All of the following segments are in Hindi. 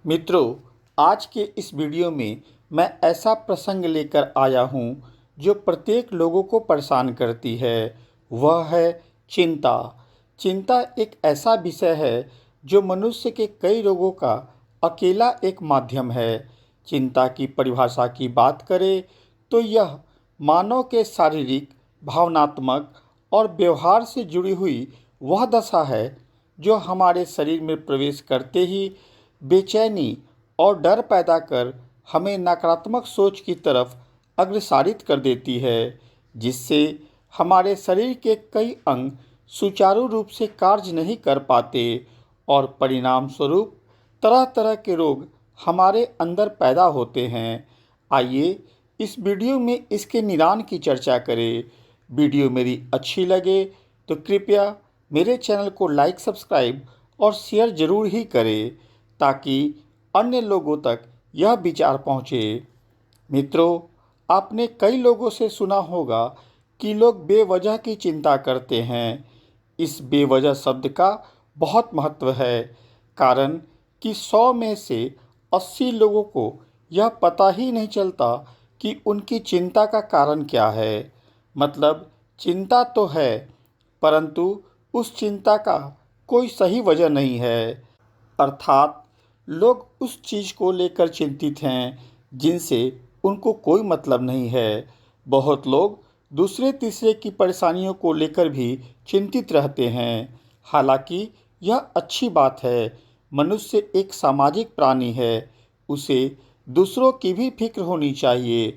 मित्रों, आज के इस वीडियो में मैं ऐसा प्रसंग लेकर आया हूँ जो प्रत्येक लोगों को परेशान करती है। वह है चिंता। चिंता एक ऐसा विषय है जो मनुष्य के कई रोगों का अकेला एक माध्यम है। चिंता की परिभाषा की बात करें तो यह मानव के शारीरिक, भावनात्मक और व्यवहार से जुड़ी हुई वह दशा है जो हमारे शरीर में प्रवेश करते ही बेचैनी और डर पैदा कर हमें नकारात्मक सोच की तरफ अग्रसारित कर देती है, जिससे हमारे शरीर के कई अंग सुचारू रूप से कार्य नहीं कर पाते और परिणाम स्वरूप तरह तरह के रोग हमारे अंदर पैदा होते हैं। आइए इस वीडियो में इसके निदान की चर्चा करें। वीडियो मेरी अच्छी लगे तो कृपया मेरे चैनल को लाइक, सब्सक्राइब और शेयर ज़रूर ही करें ताकि अन्य लोगों तक यह विचार पहुँचे। मित्रों, आपने कई लोगों से सुना होगा कि लोग बेवजह की चिंता करते हैं। इस बेवजह शब्द का बहुत महत्व है, कारण कि 100 में से 80 लोगों को यह पता ही नहीं चलता कि उनकी चिंता का कारण क्या है। मतलब चिंता तो है, परंतु उस चिंता का कोई सही वजह नहीं है। अर्थात लोग उस चीज़ को लेकर चिंतित हैं जिनसे उनको कोई मतलब नहीं है। बहुत लोग दूसरे तीसरे की परेशानियों को लेकर भी चिंतित रहते हैं। हालांकि यह अच्छी बात है। मनुष्य एक सामाजिक प्राणी है, उसे दूसरों की भी फिक्र होनी चाहिए,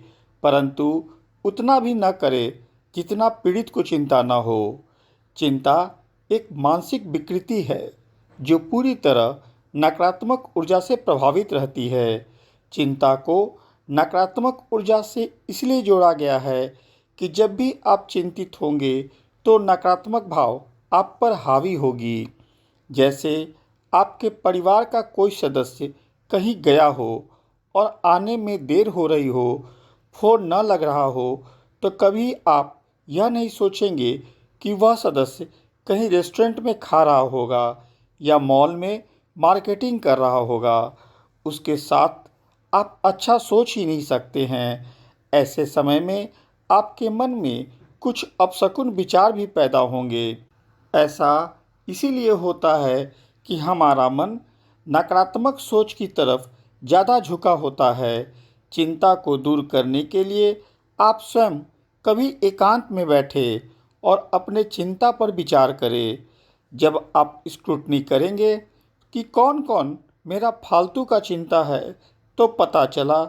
परंतु उतना भी न करे जितना पीड़ित को चिंता न हो। चिंता एक मानसिक विकृति है जो पूरी तरह नकारात्मक ऊर्जा से प्रभावित रहती है। चिंता को नकारात्मक ऊर्जा से इसलिए जोड़ा गया है कि जब भी आप चिंतित होंगे तो नकारात्मक भाव आप पर हावी होगी। जैसे आपके परिवार का कोई सदस्य कहीं गया हो और आने में देर हो रही हो, फ़ोन न लग रहा हो, तो कभी आप यह नहीं सोचेंगे कि वह सदस्य कहीं रेस्टोरेंट में खा रहा होगा या मॉल में मार्केटिंग कर रहा होगा। उसके साथ आप अच्छा सोच ही नहीं सकते हैं। ऐसे समय में आपके मन में कुछ अपशकुन विचार भी पैदा होंगे। ऐसा इसीलिए होता है कि हमारा मन नकारात्मक सोच की तरफ ज़्यादा झुका होता है। चिंता को दूर करने के लिए आप स्वयं कभी एकांत में बैठे और अपने चिंता पर विचार करें। जब आप स्क्रूटनी करेंगे कि कौन कौन मेरा फालतू का चिंता है, तो पता चला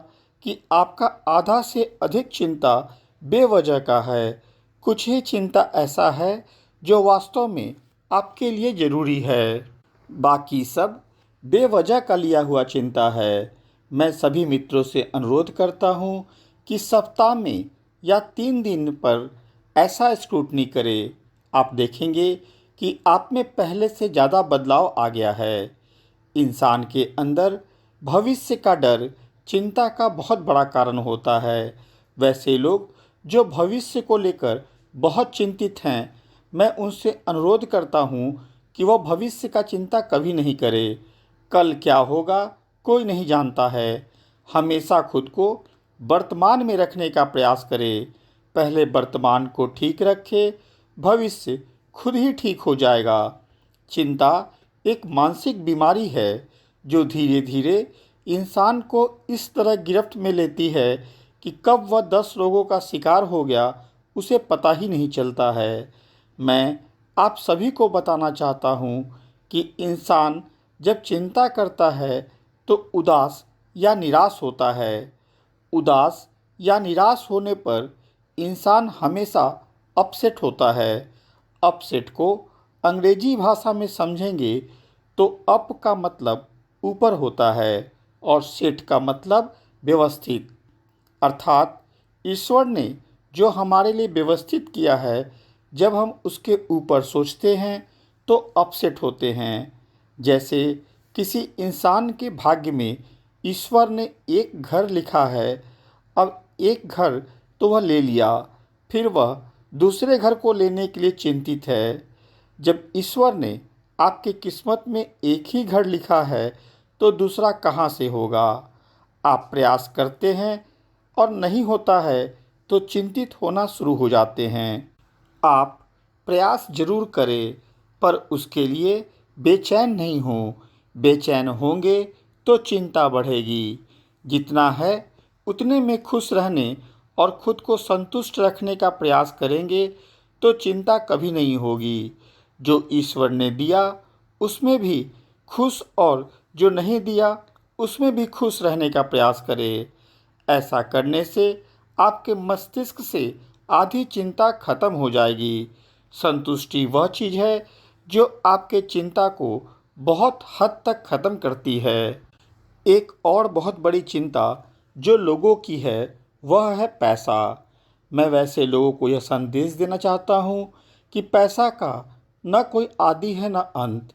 कि आपका आधा से अधिक चिंता बेवजह का है। कुछ ही चिंता ऐसा है जो वास्तव में आपके लिए ज़रूरी है, बाकी सब बेवजह का लिया हुआ चिंता है। मैं सभी मित्रों से अनुरोध करता हूँ कि सप्ताह में या 3 दिन पर ऐसा स्क्रूटनी करें। आप देखेंगे कि आप में पहले से ज़्यादा बदलाव आ गया है। इंसान के अंदर भविष्य का डर चिंता का बहुत बड़ा कारण होता है। वैसे लोग जो भविष्य को लेकर बहुत चिंतित हैं, मैं उनसे अनुरोध करता हूँ कि वह भविष्य का चिंता कभी नहीं करे। कल क्या होगा कोई नहीं जानता है। हमेशा खुद को वर्तमान में रखने का प्रयास करें। पहले वर्तमान को ठीक रखें, भविष्य खुद ही ठीक हो जाएगा। चिंता एक मानसिक बीमारी है जो धीरे धीरे इंसान को इस तरह गिरफ्त में लेती है कि कब वह 10 रोगों का शिकार हो गया उसे पता ही नहीं चलता है। मैं आप सभी को बताना चाहता हूँ कि इंसान जब चिंता करता है तो उदास या निराश होता है। उदास या निराश होने पर इंसान हमेशा अपसेट होता है। अपसेट को अंग्रेजी भाषा में समझेंगे तो अप का मतलब ऊपर होता है और सेट का मतलब व्यवस्थित। अर्थात ईश्वर ने जो हमारे लिए व्यवस्थित किया है, जब हम उसके ऊपर सोचते हैं तो अपसेट होते हैं। जैसे किसी इंसान के भाग्य में ईश्वर ने एक घर लिखा है, अब एक घर तो वह ले लिया, फिर वह दूसरे घर को लेने के लिए चिंतित है। जब ईश्वर ने आपकी किस्मत में एक ही घर लिखा है तो दूसरा कहाँ से होगा। आप प्रयास करते हैं और नहीं होता है तो चिंतित होना शुरू हो जाते हैं। आप प्रयास जरूर करें पर उसके लिए बेचैन नहीं हो। बेचैन होंगे तो चिंता बढ़ेगी। जितना है उतने में खुश रहने और खुद को संतुष्ट रखने का प्रयास करेंगे तो चिंता कभी नहीं होगी। जो ईश्वर ने दिया उसमें भी खुश और जो नहीं दिया उसमें भी खुश रहने का प्रयास करें। ऐसा करने से आपके मस्तिष्क से आधी चिंता खत्म हो जाएगी। संतुष्टि वह चीज़ है जो आपके चिंता को बहुत हद तक खत्म करती है। एक और बहुत बड़ी चिंता जो लोगों की है वह है पैसा। मैं वैसे लोगों को यह संदेश देना चाहता हूँ कि पैसा का न कोई आदि है न अंत।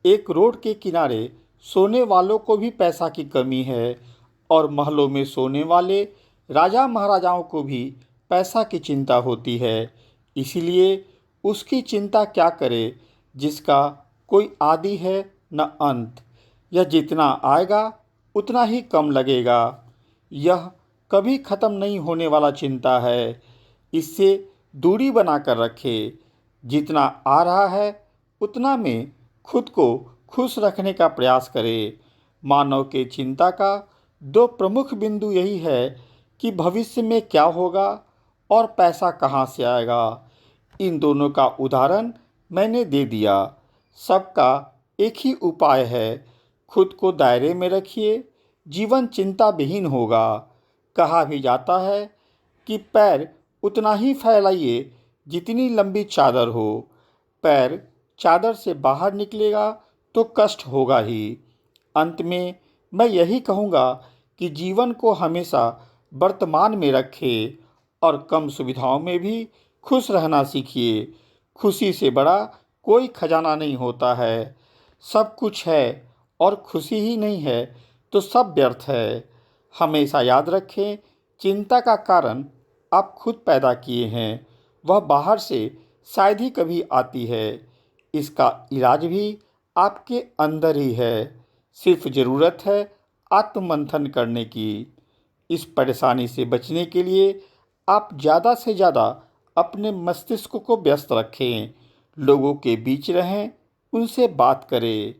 एक रोड के किनारे सोने वालों को भी पैसा की कमी है और महलों में सोने वाले राजा महाराजाओं को भी पैसा की चिंता होती है। इसीलिए उसकी चिंता क्या करे जिसका कोई आदि है न अंत। यह जितना आएगा उतना ही कम लगेगा। यह कभी ख़त्म नहीं होने वाला चिंता है। इससे दूरी बनाकर रखें। जितना आ रहा है उतना में खुद को खुश रखने का प्रयास करें। मानव के चिंता का दो प्रमुख बिंदु यही है कि भविष्य में क्या होगा और पैसा कहाँ से आएगा। इन दोनों का उदाहरण मैंने दे दिया। सबका एक ही उपाय है, खुद को दायरे में रखिए, जीवन चिंता विहीन होगा। कहा भी जाता है कि पैर उतना ही फैलाइए जितनी लंबी चादर हो। पैर चादर से बाहर निकलेगा तो कष्ट होगा ही। अंत में मैं यही कहूँगा कि जीवन को हमेशा वर्तमान में रखें और कम सुविधाओं में भी खुश रहना सीखिए। खुशी से बड़ा कोई खजाना नहीं होता है। सब कुछ है और खुशी ही नहीं है तो सब व्यर्थ है। हमेशा याद रखें, चिंता का कारण आप खुद पैदा किए हैं। वह बाहर से शायद ही कभी आती है। इसका इलाज भी आपके अंदर ही है। सिर्फ ज़रूरत है आत्ममंथन करने की। इस परेशानी से बचने के लिए आप ज़्यादा से ज़्यादा अपने मस्तिष्क को व्यस्त रखें। लोगों के बीच रहें, उनसे बात करें।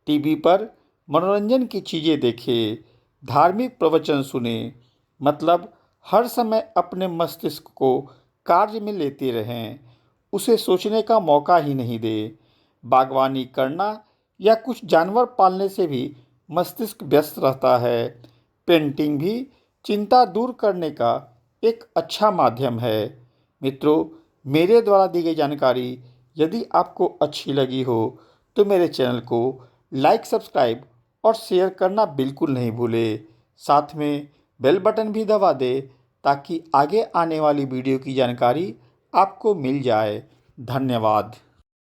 टीवी पर मनोरंजन की चीज़ें देखें, धार्मिक प्रवचन सुने। मतलब हर समय अपने मस्तिष्क को कार्य में लेते रहें, उसे सोचने का मौका ही नहीं दें। बागवानी करना या कुछ जानवर पालने से भी मस्तिष्क व्यस्त रहता है। पेंटिंग भी चिंता दूर करने का एक अच्छा माध्यम है। मित्रों, मेरे द्वारा दी गई जानकारी यदि आपको अच्छी लगी हो तो मेरे चैनल को लाइक, सब्सक्राइब और शेयर करना बिल्कुल नहीं भूलें। साथ में बेल बटन भी दबा दें ताकि आगे आने वाली वीडियो की जानकारी आपको मिल जाए। धन्यवाद।